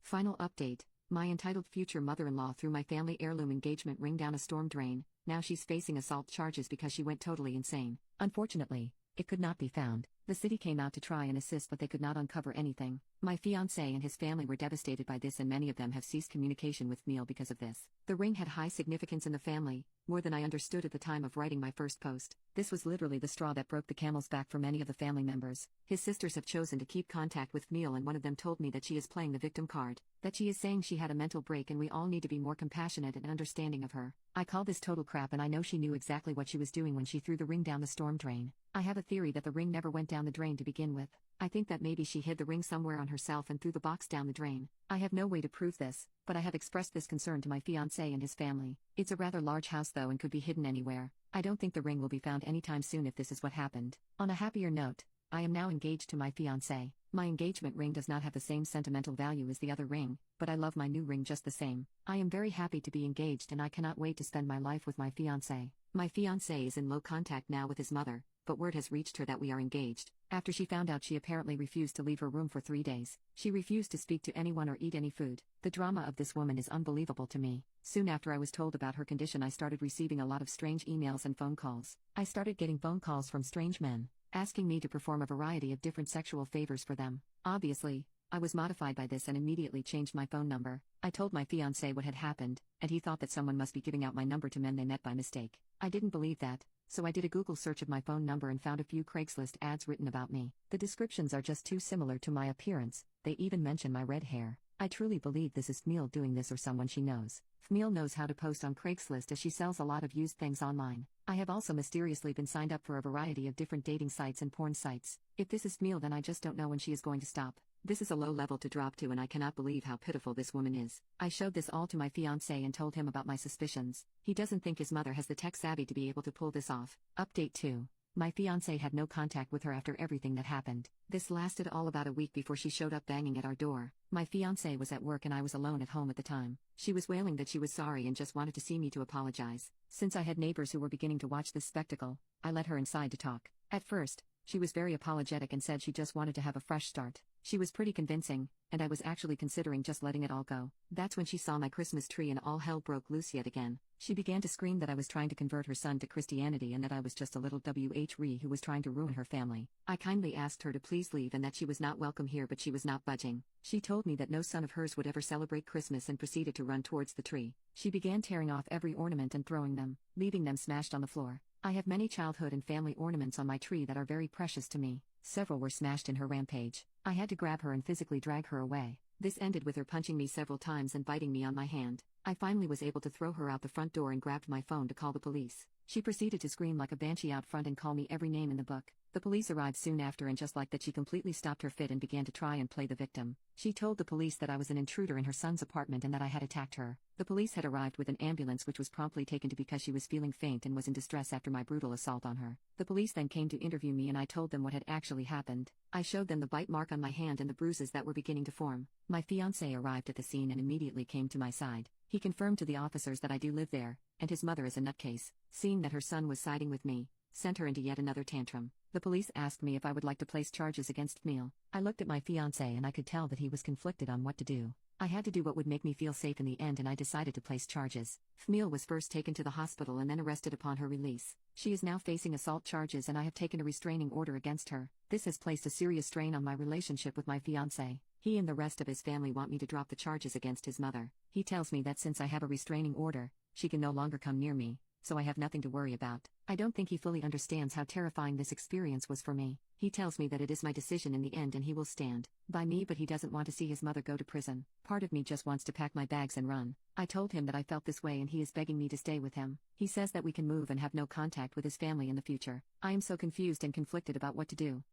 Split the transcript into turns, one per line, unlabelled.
Final update: my entitled future mother-in-law threw my family heirloom engagement ring down a storm drain. Now she's facing assault charges because she went totally insane. Unfortunately, it could not be found. The city came out to try and assist, but they could not uncover anything. My fiancé and his family were devastated by this, and many of them have ceased communication with Neil because of this. The ring had high significance in the family, more than I understood at the time of writing my first post. This was literally the straw that broke the camel's back for many of the family members. His sisters have chosen to keep contact with Neil, and one of them told me that she is playing the victim card, that she is saying she had a mental break and we all need to be more compassionate and understanding of her. I call this total crap, and I know she knew exactly what she was doing when she threw the ring down the storm drain. I have a theory that the ring never went down the drain to begin with. I think that maybe she hid the ring somewhere on herself and threw the box down the drain. I have no way to prove this, but I have expressed this concern to my fiancé and his family. It's a rather large house though and could be hidden anywhere. I don't think the ring will be found anytime soon if this is what happened. On a happier note, I am now engaged to my fiancé. My engagement ring does not have the same sentimental value as the other ring, but I love my new ring just the same. I am very happy to be engaged and I cannot wait to spend my life with my fiancé. My fiancé is in low contact now with his mother, but word has reached her that we are engaged. After she found out, she apparently refused to leave her room for 3 days. She refused to speak to anyone or eat any food. The drama of this woman is unbelievable to me. Soon after I was told about her condition, I started receiving a lot of strange emails and phone calls. I started getting phone calls from strange men, asking me to perform a variety of different sexual favors for them. Obviously, I was modified by this and immediately changed my phone number. I told my fiancé what had happened, and he thought that someone must be giving out my number to men they met by mistake. I didn't believe that, so I did a Google search of my phone number and found a few Craigslist ads written about me. The descriptions are just too similar to my appearance. They even mention my red hair. I truly believe this is Fmeel doing this, or someone she knows. Fmeel knows how to post on Craigslist, as she sells a lot of used things online. I have also mysteriously been signed up for a variety of different dating sites and porn sites. If this is Fmeel, then I just don't know when she is going to stop. This is a low level to drop to, and I cannot believe how pitiful this woman is. I showed this all to my fiancé and told him about my suspicions. He doesn't think his mother has the tech savvy to be able to pull this off. Update 2. My fiancé had no contact with her after everything that happened. This lasted all about a week before she showed up banging at our door. My fiancé was at work and I was alone at home at the time. She was wailing that she was sorry and just wanted to see me to apologize. Since I had neighbors who were beginning to watch this spectacle, I let her inside to talk. At first, she was very apologetic and said she just wanted to have a fresh start. She was pretty convincing, and I was actually considering just letting it all go. That's when she saw my Christmas tree and all hell broke loose yet again. She began to scream that I was trying to convert her son to Christianity and that I was just a little whore who was trying to ruin her family. I kindly asked her to please leave and that she was not welcome here, but she was not budging. She told me that no son of hers would ever celebrate Christmas and proceeded to run towards the tree. She began tearing off every ornament and throwing them, leaving them smashed on the floor. I have many childhood and family ornaments on my tree that are very precious to me. Several were smashed in her rampage. I had to grab her and physically drag her away. This ended with her punching me several times and biting me on my hand. I finally was able to throw her out the front door and grabbed my phone to call the police. She proceeded to scream like a banshee out front and call me every name in the book. The police arrived soon after, and just like that, she completely stopped her fit and began to try and play the victim. She told the police that I was an intruder in her son's apartment and that I had attacked her. The police had arrived with an ambulance, which was promptly taken to because she was feeling faint and was in distress after my brutal assault on her. The police then came to interview me and I told them what had actually happened. I showed them the bite mark on my hand and the bruises that were beginning to form. My fiancé arrived at the scene and immediately came to my side. He confirmed to the officers that I do live there, and his mother is a nutcase. Seeing that her son was siding with me, sent her into yet another tantrum. The police asked me if I would like to place charges against Fmeel. I looked at my fiancé and I could tell that he was conflicted on what to do. I had to do what would make me feel safe in the end, and I decided to place charges. Fmeel was first taken to the hospital and then arrested upon her release. She is now facing assault charges and I have taken a restraining order against her. This has placed a serious strain on my relationship with my fiancé. He and the rest of his family want me to drop the charges against his mother. He tells me that since I have a restraining order, she can no longer come near me, so I have nothing to worry about. I don't think he fully understands how terrifying this experience was for me. He tells me that it is my decision in the end and he will stand by me, but he doesn't want to see his mother go to prison. Part of me just wants to pack my bags and run. I told him that I felt this way and he is begging me to stay with him. He says that we can move and have no contact with his family in the future. I am so confused and conflicted about what to do.